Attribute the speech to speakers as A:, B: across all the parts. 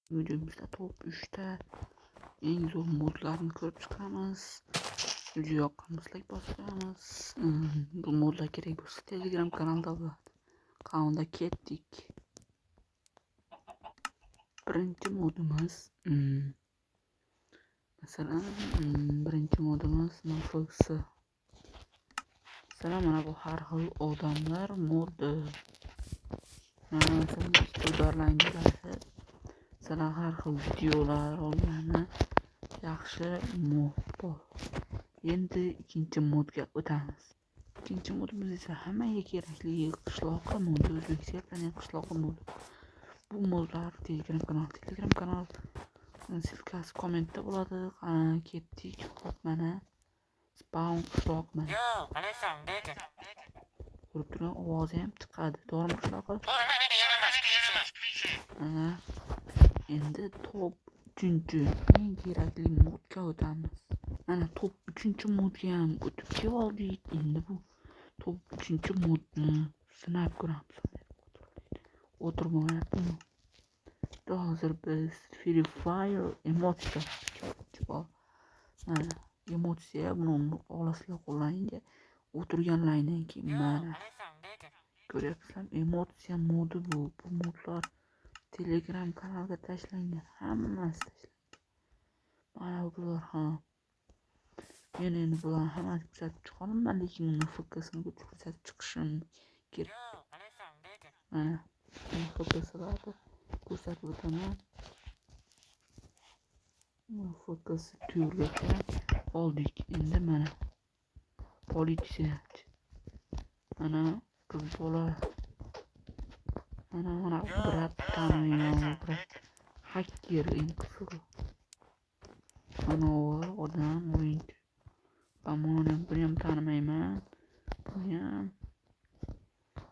A: Videomizda top 3 ta eng zo'r modlarni ko'rib chiqamiz. Video yoqqanida like bosib qo'yamiz. Bu modlar kerak bo'lsa Telegram kanalda bo'ladi. Kanalda ketdik. Birinchi modimiz masalan birinchi modimiz NFX. Masalan mana bu har xil odamlar modi. Mana masalan iqtidorlarni ko'rasiz. Masalan har xil videolar olgani yaxshi mod bor. Endi ikkinchi modga o'tamiz. Ikkinchi modimiz esa hammaga kerakli qishloq modi, O'zbekistonning qishloq modi. Bu modlar Telegram kanal silkasi kommentda bo'ladi. Ketdik. Hop mana spawn qishloq mana. Ko'rib turgan ovozi ham chiqadi. To'g'ri qishloq. Endi top 3-chi eng kerakli modga o'tamiz. Mana top 3-chi modga ham o'tib keldik. Endi bu top 3-chi modni sinab ko'ramiz. O'tirmayaptimi? Hozir biz Free Fire emotsiya bor. Mana emotsiya buni olasizlar qo'llaringga o'tirganlardan keyin mana ko'ryapsizlar, emotsiya modi bu modlar Telegram kanalga tashlangan, hammasi tashlangan. Mana bular ham. Men endi bularni hammasini ko'rsatib chiqolmayman, lekin NFX'ni ko'rsatib chiqishim kerak. Mana NFX'larni ko'rsatib o'taman. NFX turgacha oldik. Endi mana politsiyachi. Mana qiz bola. Mana brat taniyman, brat hacker eng qizig'i. Mana odam o'yinchi. Buni ham tanimayman.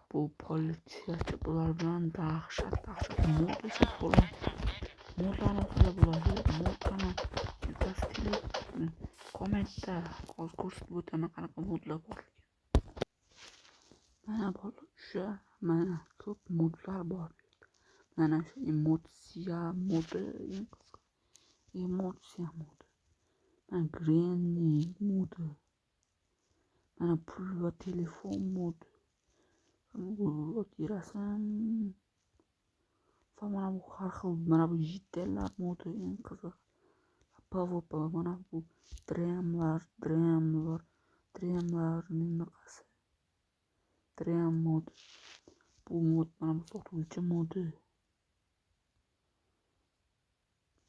A: Bu politsiyachi, bular bilan dahshat modlashib bo'ladi. Modlarni qilib bo'ladi. Mod kanal kommentda ko'rsatib o'taman qanaqa modlar borligini. Mana o'sha mana ko'p modlar bor. Mana shu emotsiya modi, emotsiya modi. Mana granny modi. Mana pul va telefon modi. Bu rasm. Mana bu har xil, mana bu jitellar modi eng qiziq. PvP mana bu dremlarning naqasi. Drem mod. Bu mod mana bu sotuvchi modi.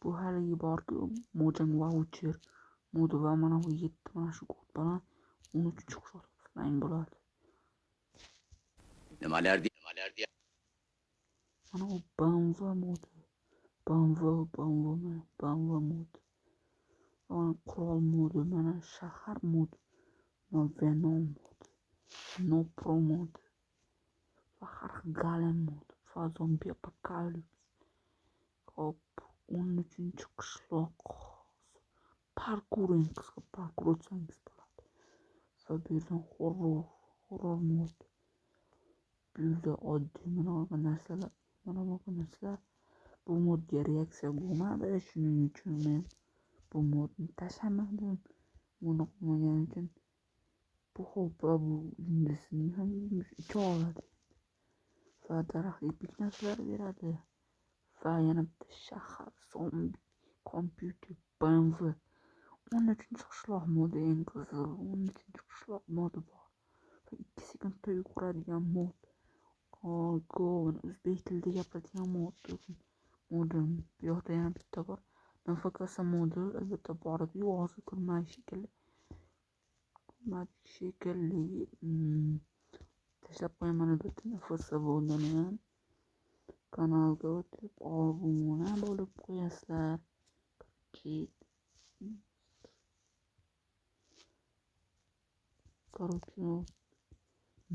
A: Bu haligi borku Mojang voucher modi va mana bu 7 mana shu kod bilan 13 hisoblang bo'ladi.
B: Nimalar
A: Mana bu Banva modi. Banva modi. Mana qurol modi, mana shahar modi. Mana Venom modi. No Pro modi. Va har xil Golem modi. Va Zombie Apocalypse. Hop 13-chi qishloq. Parkour o'tsangiz bo'ladi. Va bu yerdan horror mod. Bu yerda oddiy mana bu narsalar. Bu modga reaksiya bo'lmadi, shuning uchun men bu modni tashlamadim. Buni qilmaganim uchun bu hoppa bu indisini ham icha oladi. Va daraxt epik narsalar beradi. Va yana bitta shahar zombi kompyuter BMW 13-chi qishloq modi eng qizig'i. 13-chi qishloq modi bor. Va 2 sekundda yuguradigan mod. O'zbek tilida gapiradigan modim. Bu yoqda yana bitta bor. NFX modi albatta borib hozir ko'rmadik shekilli. Tashlab qo'yaman albatta NFX modini ham. Kanalga o'tib obuna bo'lib qo'yasizlar. Korоче,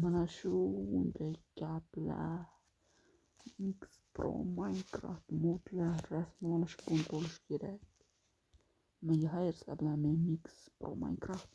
A: mana shu bunday gaplar. Mix Pro Minecraft modlar rasmi mana shu bo'lishi kerak. Menga xayr, sizlar bilan men Mix Pro Minecraft